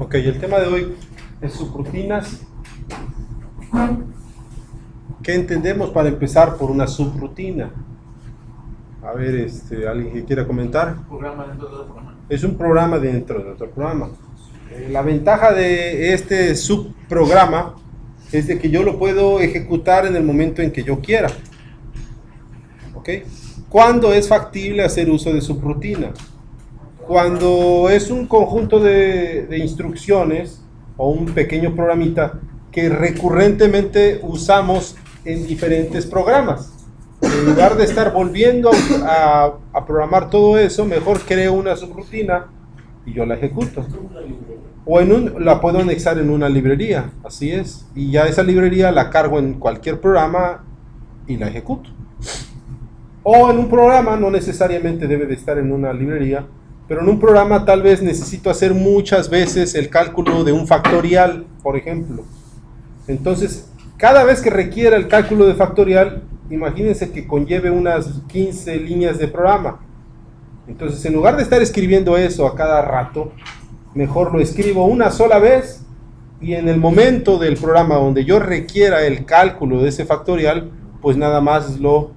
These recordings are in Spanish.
Ok, el tema de hoy es subrutinas. ¿Qué entendemos para empezar por una subrutina? A ver, ¿alguien que quiera comentar? Programa dentro de otro programa. Es un programa dentro de otro programa. La ventaja de este subprograma es de que yo lo puedo ejecutar en el momento en que yo quiera. ¿Ok? ¿Cuándo es factible hacer uso de subrutina? Cuando es un conjunto de instrucciones o un pequeño programita que recurrentemente usamos en diferentes programas. En lugar de estar volviendo a programar todo eso, mejor creo una subrutina y yo la ejecuto. O la puedo anexar en una librería, así es. Y ya esa librería la cargo en cualquier programa y la ejecuto. O en un programa, no necesariamente debe de estar en una librería, pero en un programa tal vez necesito hacer muchas veces el cálculo de un factorial, por ejemplo. Entonces, cada vez que requiera el cálculo de factorial, imagínense que conlleve unas 15 líneas de programa. Entonces, en lugar de estar escribiendo eso a cada rato, mejor lo escribo una sola vez y en el momento del programa donde yo requiera el cálculo de ese factorial, pues nada más lo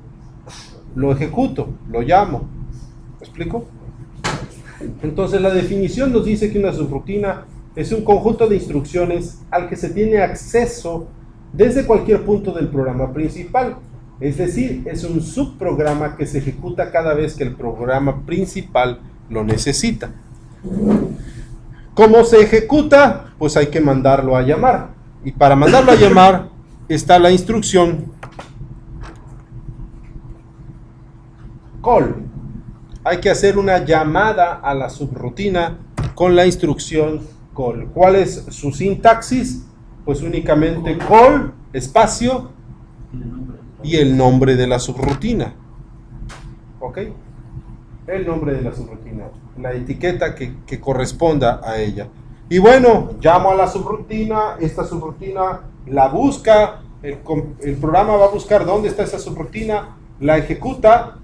ejecuto, lo llamo. ¿Me explico? Entonces la definición nos dice que una subrutina es un conjunto de instrucciones al que se tiene acceso desde cualquier punto del programa principal. Es decir, es un subprograma que se ejecuta cada vez que el programa principal lo necesita. ¿Cómo se ejecuta? Pues hay que mandarlo a llamar. Y para mandarlo a llamar está la instrucción call. Hay que hacer una llamada a la subrutina con la instrucción call. ¿Cuál es su sintaxis? Pues únicamente call, espacio y el nombre de la subrutina. ¿Ok? El nombre de la subrutina, la etiqueta que corresponda a ella. Y bueno, llamo a la subrutina, esta subrutina la busca, el programa va a buscar dónde está esa subrutina, la ejecuta.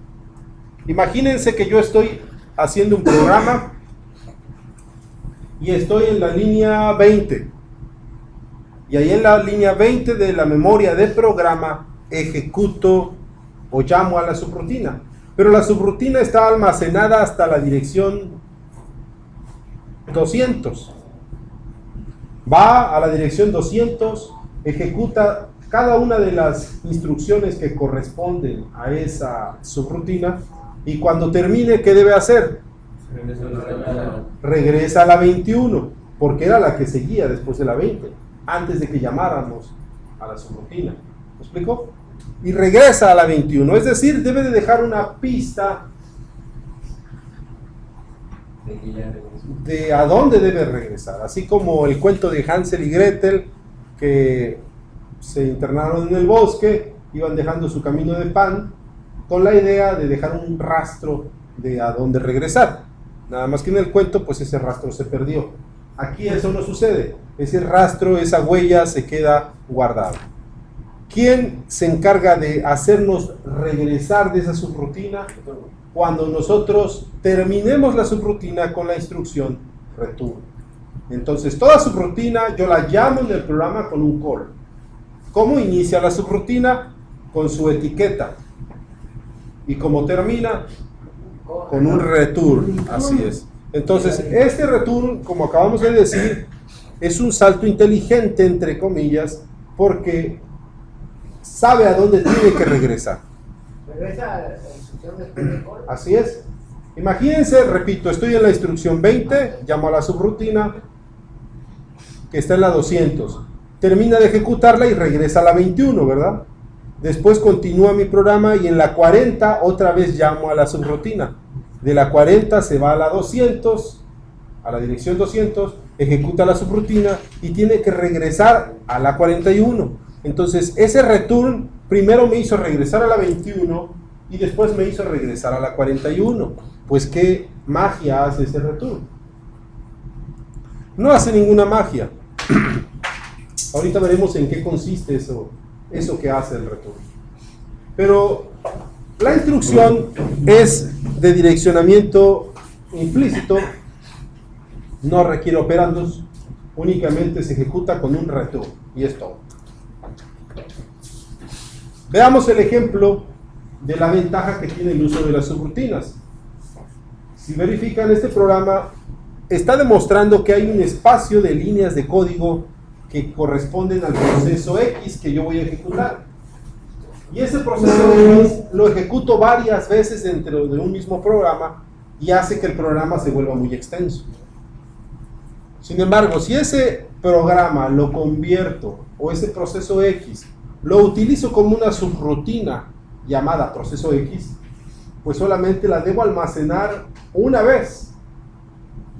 Imagínense que yo estoy haciendo un programa y estoy en la línea 20. Y ahí en la línea 20 de la memoria de programa ejecuto o llamo a la subrutina. Pero la subrutina está almacenada hasta la dirección 200. Va a la dirección 200, ejecuta cada una de las instrucciones que corresponden a esa subrutina. Y cuando termine, ¿qué debe hacer? Regresa a la 21, porque era la que seguía después de la 20, antes de que llamáramos a la subrutina. ¿Me explico? Y regresa a la 21, es decir, debe de dejar una pista de a dónde debe regresar. Así como el cuento de Hansel y Gretel, que se internaron en el bosque, iban dejando su camino de pan, con la idea de dejar un rastro de a dónde regresar. Nada más que en el cuento, pues ese rastro se perdió. Aquí eso no sucede. Ese rastro, esa huella se queda guardada. ¿Quién se encarga de hacernos regresar de esa subrutina? Cuando nosotros terminemos la subrutina con la instrucción return. Entonces, toda subrutina yo la llamo en el programa con un call. ¿Cómo inicia la subrutina? Con su etiqueta. Y como termina, con un return, así es. Entonces, este return, como acabamos de decir, es un salto inteligente, entre comillas, porque sabe a dónde tiene que regresar. ¿Regresa a la instrucción después del call? Así es. Imagínense, repito, estoy en la instrucción 20, llamo a la subrutina, que está en la 200. Termina de ejecutarla y regresa a la 21, ¿verdad? Después continúa mi programa y en la 40 otra vez llamo a la subrutina. De la 40 se va a la 200, a la dirección 200, ejecuta la subrutina y tiene que regresar a la 41. Entonces ese return primero me hizo regresar a la 21 y después me hizo regresar a la 41. Pues qué magia hace ese return. No hace ninguna magia. Ahorita veremos en qué consiste eso que hace el return. Pero la instrucción es de direccionamiento implícito, no requiere operandos, únicamente se ejecuta con un return y es todo. Veamos el ejemplo de la ventaja que tiene el uso de las subrutinas. Si verifican, este programa está demostrando que hay un espacio de líneas de código que corresponden al proceso X que yo voy a ejecutar. Y ese proceso X lo ejecuto varias veces dentro de un mismo programa y hace que el programa se vuelva muy extenso. Sin embargo, si ese programa lo convierto, o ese proceso X, lo utilizo como una subrutina llamada proceso X, pues solamente la debo almacenar una vez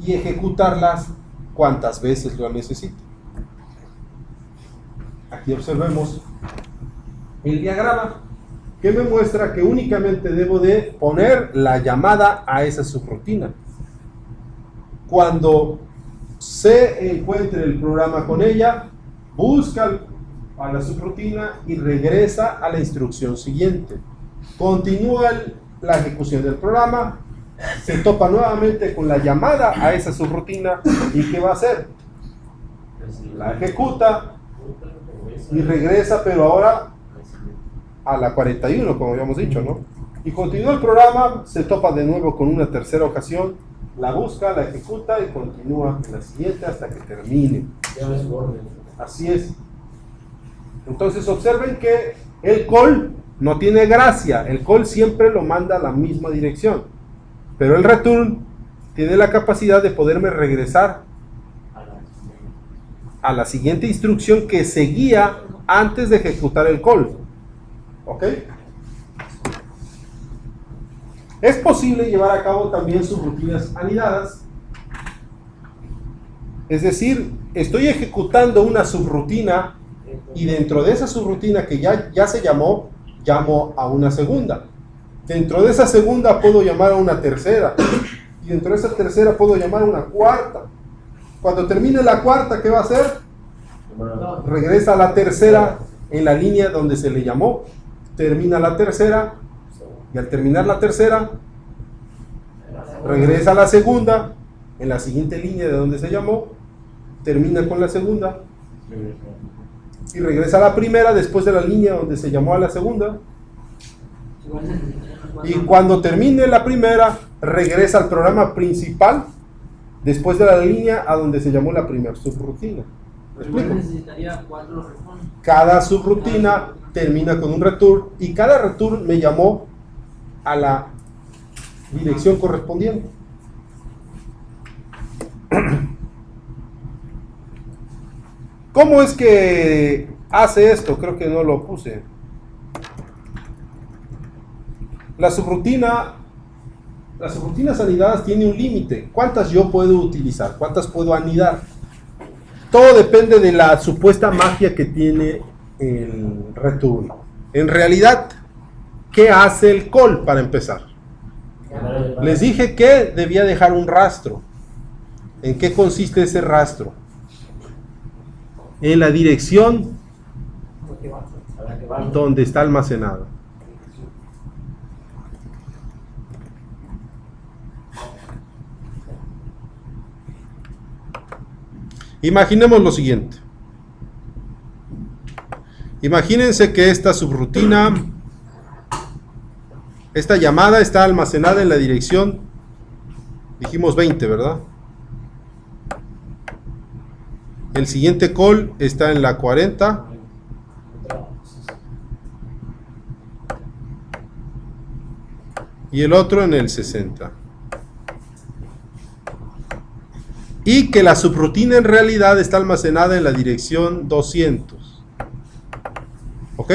y ejecutarlas cuantas veces lo necesite. Aquí observemos el diagrama que me muestra que únicamente debo de poner la llamada a esa subrutina. Cuando se encuentre el programa con ella, busca a la subrutina y regresa a la instrucción siguiente. Continúa la ejecución del programa, se topa nuevamente con la llamada a esa subrutina y ¿qué va a hacer? La ejecuta y regresa, pero ahora a la 41, como habíamos dicho, ¿no? Y continúa el programa, se topa de nuevo con una tercera ocasión, la busca, la ejecuta y continúa en la siguiente hasta que termine. Así es. Entonces observen que el call no tiene gracia, el call siempre lo manda a la misma dirección, pero el return tiene la capacidad de poderme regresar a la siguiente instrucción que seguía antes de ejecutar el call. ¿Ok? Es posible llevar a cabo también subrutinas anidadas, es decir, estoy ejecutando una subrutina y dentro de esa subrutina que ya se llamó, llamo a una segunda. Dentro de esa segunda puedo llamar a una tercera. Y dentro de esa tercera puedo llamar a una cuarta. Cuando termine la cuarta, ¿qué va a hacer? Regresa a la tercera en la línea donde se le llamó. Termina la tercera. Y al terminar la tercera, regresa a la segunda en la siguiente línea de donde se llamó. Termina con la segunda. Y regresa a la primera después de la línea donde se llamó a la segunda. Y cuando termine la primera, regresa al programa principal después de la línea a donde se llamó la primera subrutina. ¿Me explico? Necesitaría 4 return. Cada subrutina termina con un return y cada return me llamó a la dirección correspondiente. ¿Cómo es que hace esto? Creo que no lo puse. Las subrutinas anidadas tienen un límite. ¿Cuántas yo puedo utilizar? ¿Cuántas puedo anidar? Todo depende de la supuesta magia que tiene el return. En realidad, ¿qué hace el call para empezar? Les dije que debía dejar un rastro. ¿En qué consiste ese rastro? En la dirección donde está almacenado. Imaginemos lo siguiente. Imagínense que esta subrutina, esta llamada está almacenada en la dirección, dijimos 20, ¿verdad? El siguiente call está en la 40. Y el otro en el 60. Y que la subrutina en realidad está almacenada en la dirección 200. ¿Ok?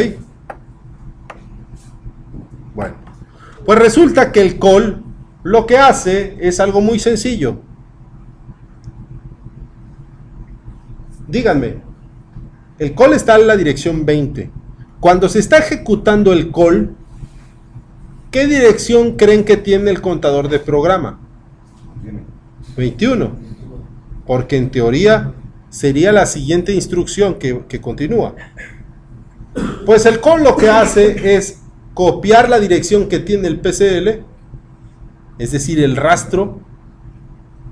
Bueno, pues resulta que el call lo que hace es algo muy sencillo. Díganme, el call está en la dirección 20. Cuando se está ejecutando el call, ¿qué dirección creen que tiene el contador de programa? 21. Porque en teoría sería la siguiente instrucción que continúa. Pues el call lo que hace es copiar la dirección que tiene el PCL, es decir, el rastro,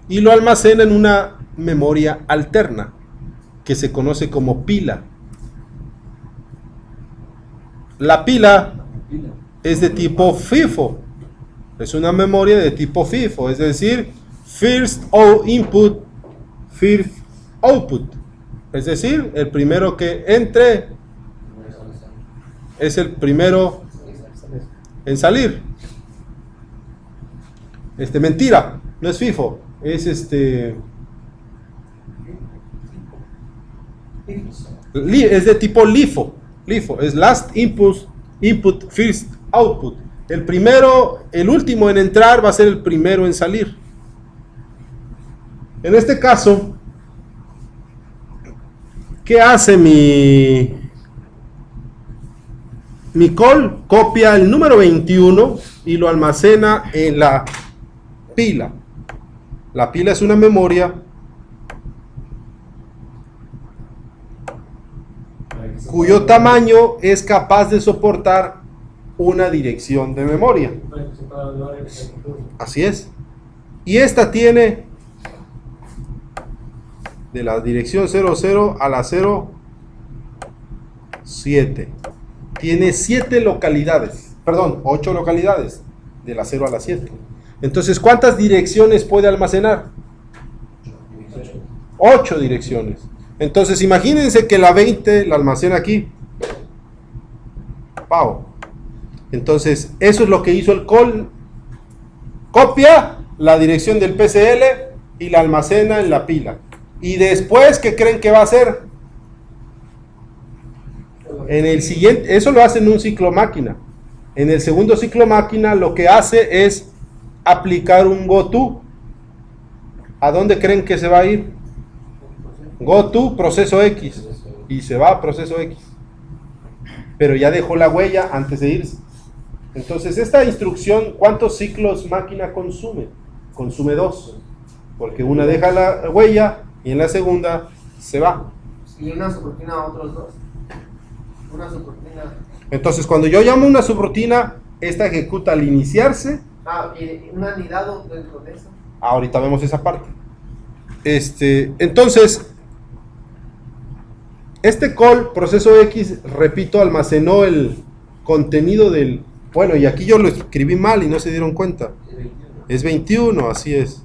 y lo almacena en una memoria alterna. que se conoce como pila. La pila es de tipo FIFO. Es una memoria de tipo FIFO, es decir, first input, first output. Es decir, el primero que entre es el primero en salir. Mentira, no es FIFO, es es de tipo LIFO. LIFO es last input, first output. El primero, el último en entrar va a ser el primero en salir. En este caso, ¿qué hace mi call? Copia el número 21 y lo almacena en la pila. La pila es una memoria cuyo tamaño es capaz de soportar una dirección de memoria. Así es. Y esta tiene de la dirección 00 a la 07. Tiene 7 localidades, perdón, 8 localidades, de la 0 a la 7. Entonces, ¿cuántas direcciones puede almacenar? 8 direcciones. Entonces, imagínense que la 20 la almacena aquí. Pau. Entonces, eso es lo que hizo el call. Copia la dirección del PCL y la almacena en la pila. Y después, ¿qué creen que va a hacer? En el siguiente, eso lo hace en un ciclo máquina. En el segundo ciclo máquina, lo que hace es aplicar un goto. ¿A dónde creen que se va a ir? Goto, proceso X. Y se va a proceso X. Pero ya dejó la huella antes de irse. Entonces, esta instrucción, ¿cuántos ciclos máquina consume? Consume 2. Porque una deja la huella y en la segunda se va. Y una subrutina a otros 2. Una subrutina. Entonces, cuando yo llamo una subrutina, esta ejecuta al iniciarse. ¿Y un anidado dentro de eso? Ahorita vemos esa parte. Entonces, este call, proceso X, repito, almacenó el contenido del... Bueno, y aquí yo lo escribí mal y no se dieron cuenta. Es 21, así es.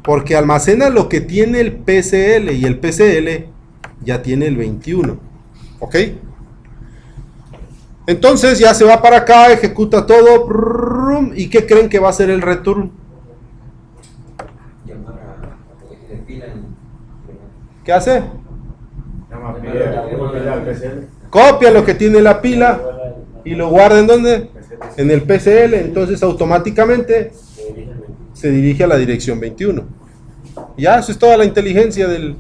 Porque almacena lo que tiene el PCL y el PCL ya tiene el 21. ¿Ok? Entonces ya se va para acá, ejecuta todo. ¿Y qué creen que va a hacer el return? ¿Qué hace? Copia lo que tiene la pila y lo guarda ¿en dónde? En el PCL. Entonces automáticamente se dirige a la dirección 21. Ya, eso es toda la inteligencia del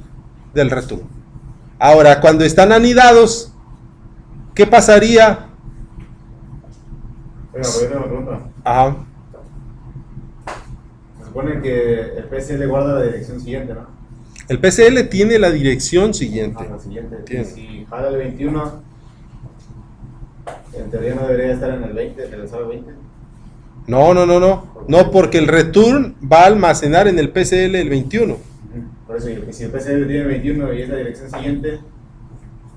return. Ahora, cuando están anidados, ¿qué pasaría? Oiga, voy a hacer una pregunta. Ajá. Se supone que el PCL guarda la dirección siguiente, ¿no? El PCL tiene la dirección siguiente. La siguiente. Tiene. Y si jala el 21, en teoría no debería estar en el 20, en el solo 20. No. No, porque el return va a almacenar en el PCL el 21. Por eso, y si el PCL tiene el 21 y es la dirección siguiente,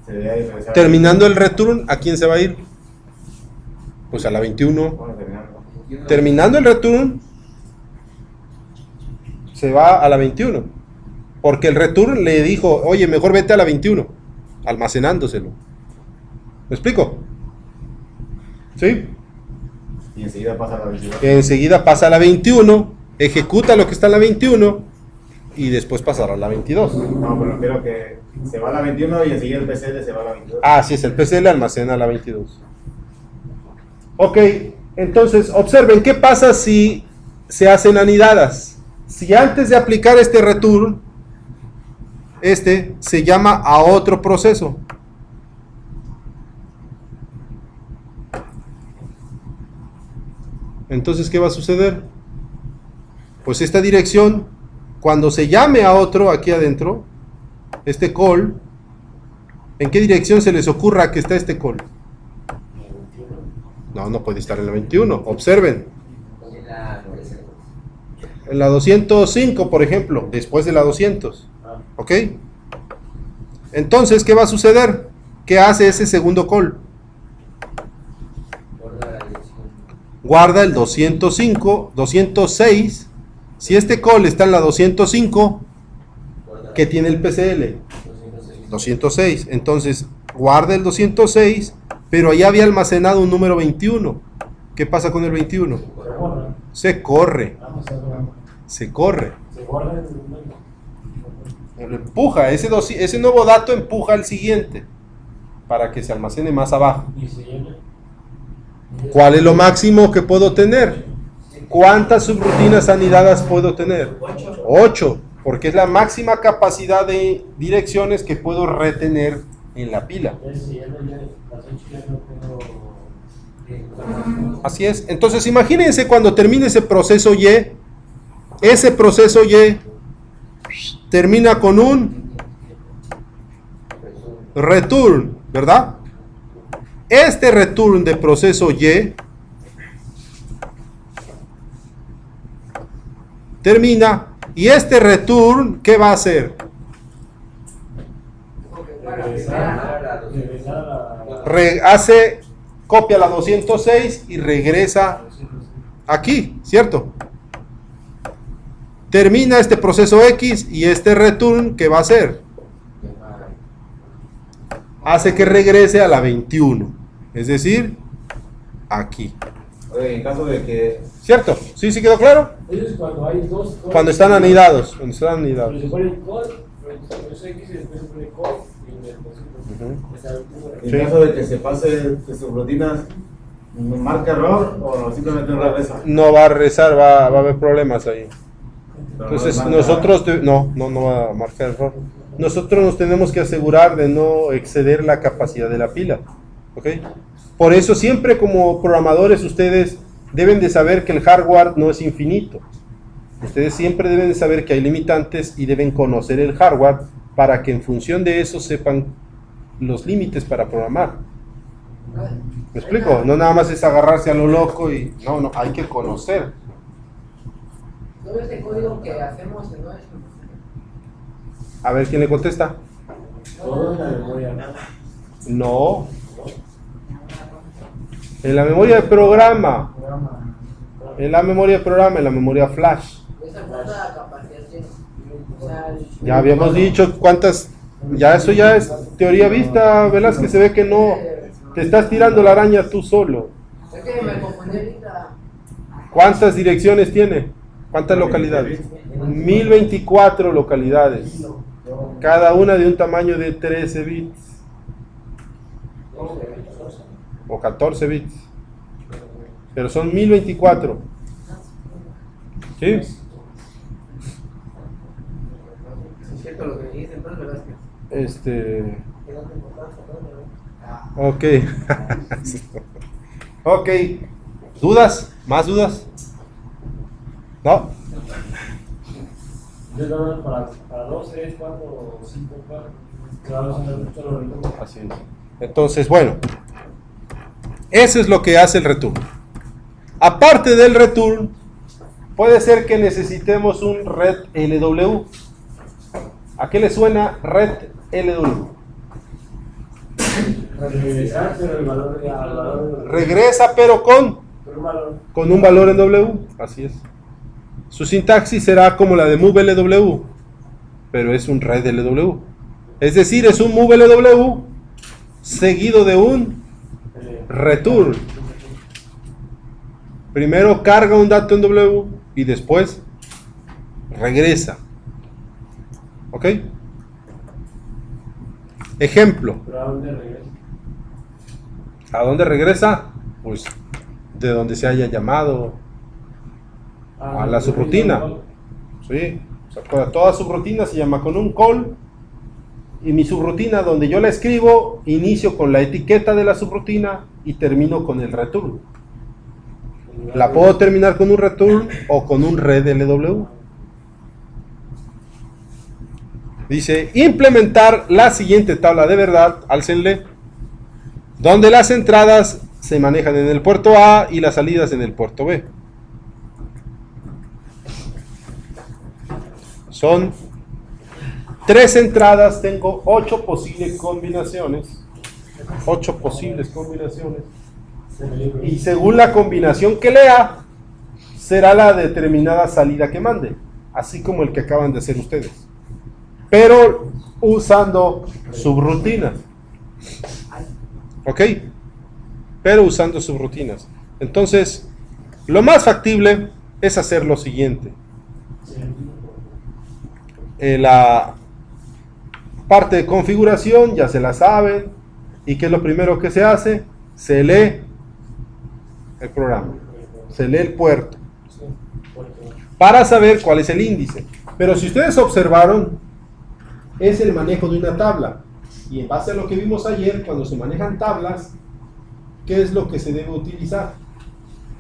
se debería regresar. Terminando el return, ¿a quién se va a ir? Pues a la 21. Bueno, terminando. Terminando el return, se va a la 21. Porque el return le dijo, oye, mejor vete a la 21, almacenándoselo. ¿Me explico? ¿Sí? Y enseguida pasa a la 22. Enseguida pasa a la 21, ejecuta lo que está en la 21 y después pasará a la 22. No, pero quiero que se va a la 21 y enseguida el PCL se va a la 22. Ah, sí, es el PCL almacena a la 22. Ok, entonces observen qué pasa si se hacen anidadas. Si antes de aplicar este return, se llama a otro proceso. Entonces, ¿qué va a suceder? Pues esta dirección, cuando se llame a otro aquí adentro, este call, ¿en qué dirección se les ocurra que está este call? No puede estar en la 21. Observen. En la 205, por ejemplo, después de la 200. ¿Ok? Entonces, ¿qué va a suceder? ¿Qué hace ese segundo call? Guarda el 205, 206. Si este call está en la 205, ¿qué tiene el PCL? 206. Entonces, guarda el 206, pero ahí había almacenado un número 21. ¿Qué pasa con el 21? Se corre. Se corre. Lo empuja. Ese nuevo dato empuja al siguiente para que se almacene más abajo. ¿Cuál es lo máximo que puedo tener? ¿Cuántas subrutinas anidadas puedo tener? 8, porque es la máxima capacidad de direcciones que puedo retener en la pila. Así es. Entonces imagínense cuando termine ese proceso Y, ese proceso Y termina con un return, ¿verdad? Este return de proceso Y termina, y este return, ¿qué va a hacer? Copia la 206 y regresa aquí, ¿cierto? Termina este proceso X y este return, ¿qué va a hacer? Hace que regrese a la 21, es decir, aquí. Oye, en caso de que... ¿Cierto? ¿Sí, sí quedó claro? Ellos cuando hay dos... Cuando están anidados. Cuando están anidados. Se pone call, los X y después se pone call y después En caso de que se pase de subrutinas, ¿marca error o simplemente no regresa? No va a regresar, va a haber problemas ahí. Entonces nosotros, no va a marcar error. Nosotros nos tenemos que asegurar de no exceder la capacidad de la pila. ¿Ok? Por eso siempre como programadores ustedes deben de saber que el hardware no es infinito. Ustedes siempre deben de saber que hay limitantes y deben conocer el hardware para que en función de eso sepan los límites para programar. ¿Me explico? No nada más es agarrarse a lo loco y no, hay que conocer. Todo este código que hacemos no es... A ver quién le contesta. todo en la memoria. No. En la memoria de programa. En la memoria de programa, en la memoria flash. Esa cuánta capacidad tiene. O sea, Ya habíamos dicho cuántas. Ya eso ya es teoría vista, Velázquez. Se ve que no. Te estás tirando la araña tú solo. es que me confundí ahorita. ¿Cuántas direcciones tiene? ¿Cuántas localidades? 1024 localidades. Cada una de un tamaño de 13 bits. O 14 bits. Pero son 1024. ¿Sí? Es cierto lo que dijiste, entonces, ¿verdad? Ok. Ok. ¿Dudas? ¿Más dudas? ¿No? Yo lo para 2, 3, 4, 5, 4. Así es. Entonces, bueno. Eso es lo que hace el return. Aparte del return, puede ser que necesitemos un red LW. ¿A qué le suena red LW? Regresar, pero el valor Regresa, pero con un valor en W. Así es. Su sintaxis será como la de move LW, pero es un red LW. Es decir, es un move LW seguido de un return. Primero carga un dato en W y después regresa. ¿Ok? Ejemplo. ¿Pero a dónde regresa? ¿A dónde regresa? Pues de donde se haya llamado a la subrutina. Sí, o sea, toda subrutina se llama con un call. Y mi subrutina, donde yo la escribo, inicio con la etiqueta de la subrutina y termino con el return. La puedo terminar con un return o con un red LW. Dice, implementar la siguiente tabla de verdad, álcenle, donde las entradas se manejan en el puerto A y las salidas en el puerto B. Son 3 entradas, tengo 8 posibles combinaciones. 8 posibles combinaciones. Y según la combinación que lea, será la determinada salida que mande. Así como el que acaban de hacer ustedes. Pero usando subrutinas. ¿Ok? Pero usando subrutinas. Entonces, lo más factible es hacer lo siguiente. La parte de configuración ya se la saben. ¿Y qué es lo primero que se hace? Se lee el programa. Se lee el puerto. Para saber cuál es el índice. Pero si ustedes observaron, es el manejo de una tabla. Y en base a lo que vimos ayer, cuando se manejan tablas, ¿qué es lo que se debe utilizar?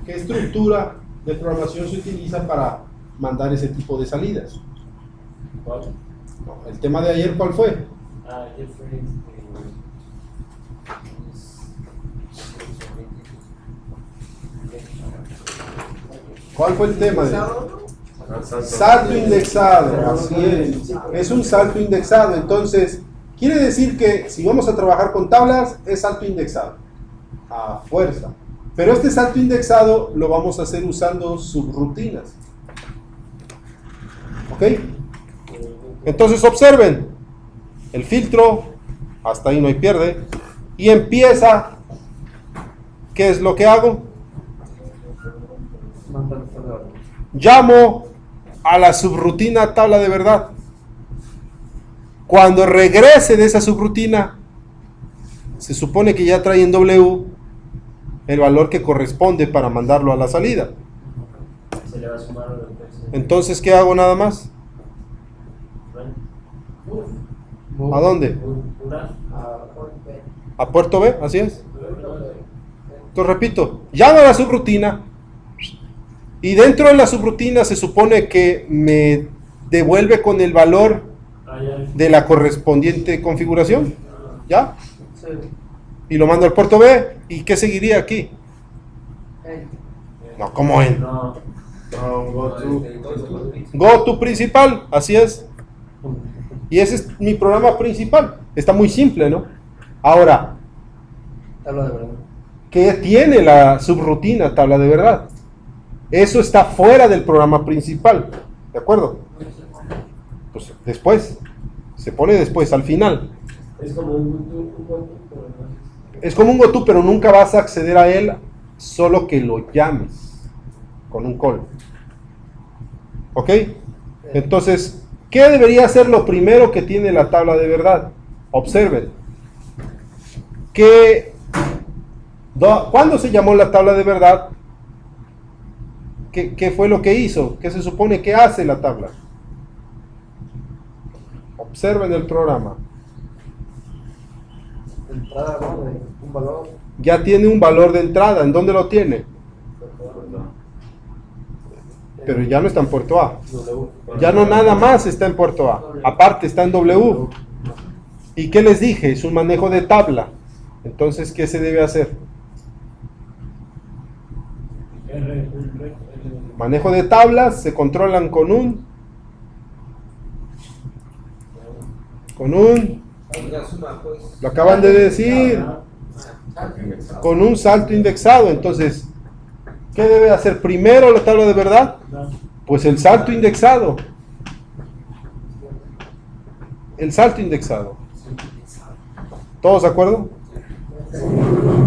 ¿Qué estructura de programación se utiliza para mandar ese tipo de salidas? No, el tema de ayer, ¿cuál fue? Ayer fue ¿Cuál fue el tema de salto indexado? Así es un salto indexado. Entonces, quiere decir que si vamos a trabajar con tablas, es salto indexado. A fuerza. Pero este salto indexado lo vamos a hacer usando subrutinas. ¿Ok? Entonces observen. El filtro, hasta ahí no hay pierde. Y empieza. ¿Qué es lo que hago? Llamo a la subrutina tabla de verdad. Cuando regrese de esa subrutina, se supone que ya trae en W el valor que corresponde para mandarlo a la salida. se le va a sumar a los Entonces, ¿qué hago nada más? ¿A dónde? A puerto B, así es. Entonces repito, llamo a la subrutina y dentro de la subrutina se supone que me devuelve con el valor de la correspondiente configuración. ¿Ya? Y lo mando al puerto B. ¿Y qué seguiría aquí? No, ¿cómo en? Go to principal, así es. Y ese es mi programa principal. Está muy simple, ¿no? Ahora, ¿qué tiene la subrutina tabla de verdad? Eso está fuera del programa principal. ¿De acuerdo? Pues después. Se pone después, al final. Es como un goto, pero no Es como un goto, pero nunca vas a acceder a él solo que lo llames con un call. ¿Ok? Entonces, ¿qué debería ser lo primero que tiene la tabla de verdad? Observen. ¿Cuándo se llamó la tabla de verdad? ¿Qué fue lo que hizo? ¿Qué se supone que hace la tabla? Observen el programa. Entrada, ¿no? De un valor. Ya tiene un valor de entrada. ¿En dónde lo tiene? Pero ya no está en puerto A. Ya no nada más está en puerto A. Aparte está en W. ¿Y qué les dije? Es un manejo de tabla. Entonces, ¿qué se debe hacer? Manejo de tablas se controlan con un lo acaban de decir, con un salto indexado. Entonces, ¿qué debe hacer primero la tabla de verdad? Pues el salto indexado. El salto indexado. ¿Todos de acuerdo?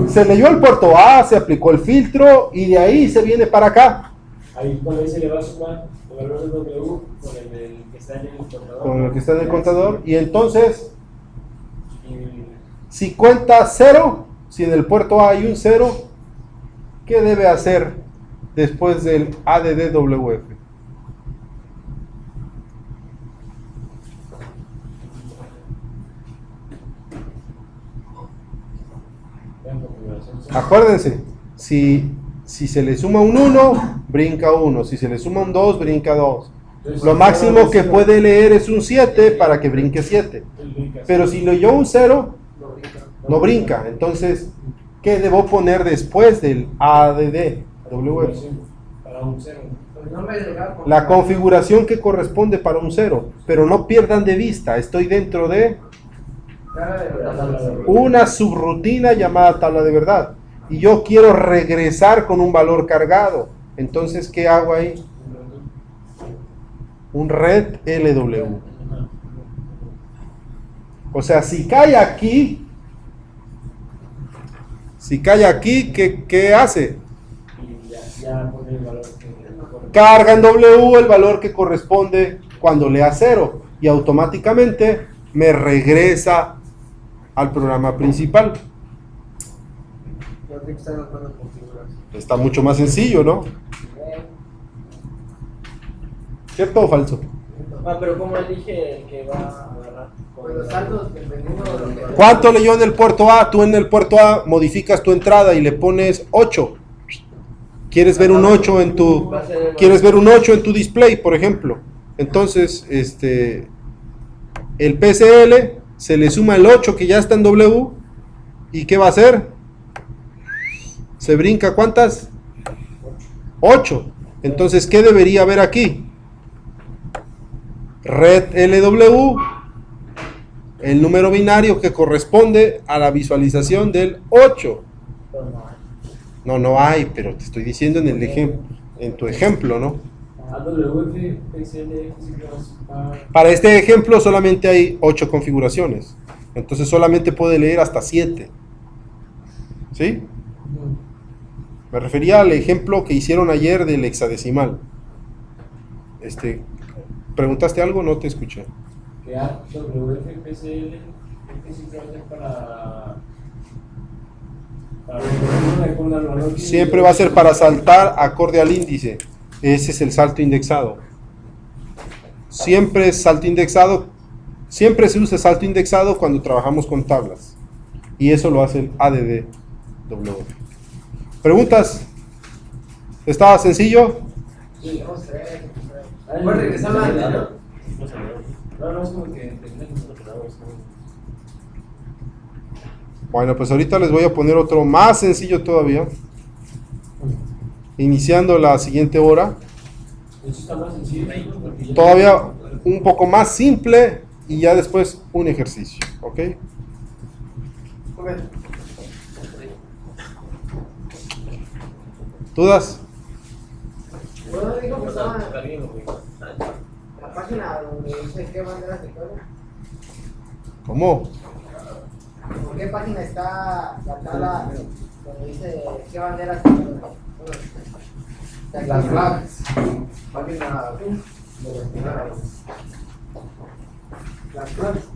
Se leyó el puerto A, se aplicó el filtro y de ahí se viene para acá. Ahí se le va a sumar el valor de W con el que está en el contador. Con el que está en el contador. Y entonces, si cuenta 0, si en el puerto A hay un 0, ¿qué debe hacer después del ADDWF? Acuérdense, si se le suma un 1, brinca 1. Si se le suma un 2, brinca 2. Lo máximo que puede leer es un 7 para que brinque 7. Pero si leyó un 0, no brinca. Entonces, ¿qué debo poner después del ADDWF? Para un 0. el nombre delegado por La configuración que corresponde para un 0. Pero no pierdan de vista, estoy dentro de tabla de verdad. una subrutina llamada tabla de verdad. Y yo quiero regresar con un valor cargado. Entonces, ¿qué hago ahí? Un red LW. O sea, si cae aquí, ¿qué hace? Y ya pone el valor que Carga en W el valor que corresponde cuando lea 0 y automáticamente me regresa al programa principal. Yo tengo que estar anotando configuración. Está mucho más sencillo, ¿no? ¿Cierto o falso? pero ¿cómo elige el que va a agarrar? Pues los saltos, dependiendo de lo que... ¿Cuánto leyó en el puerto A? Tú en el puerto A modificas tu entrada y le pones 8. ¿Quieres ver un 8 en tu display, por ejemplo? Entonces, el PCL se le suma el 8 que ya está en W. ¿Y qué va a hacer? ¿Se brinca cuántas? 8. Entonces, ¿qué debería haber aquí? Red LW, el número binario que corresponde a la visualización del 8. No hay, pero te estoy diciendo en el ejemplo, en tu ejemplo, ¿no? Para este ejemplo solamente hay 8 configuraciones. Entonces solamente puede leer hasta 7. ¿Sí? Me refería al ejemplo que hicieron ayer del hexadecimal. ¿Preguntaste algo? No te escuché. Que WFPCL es simplemente para Siempre va a ser para saltar acorde al índice. Ese es el salto indexado. Siempre es salto indexado. Siempre se usa salto indexado cuando trabajamos con tablas. Y eso lo hace el ADD WF. ¿Preguntas? ¿Estaba sencillo? Sí, vamos a ver. ¿Puedes regresar a la anterior? No, es como que entendemos lo que damos. Bueno, pues ahorita les voy a poner otro más sencillo todavía. Iniciando la siguiente hora. Eso está más sencillo. Todavía un poco más simple y ya después un ejercicio. ¿Ok? ¿Dudas? Bueno, dijo que estaba la página donde dice qué banderas se juegan. ¿Cómo? ¿Por qué página está la tabla donde dice qué banderas se juegan? Las flags. Página de las primeras. Las flags.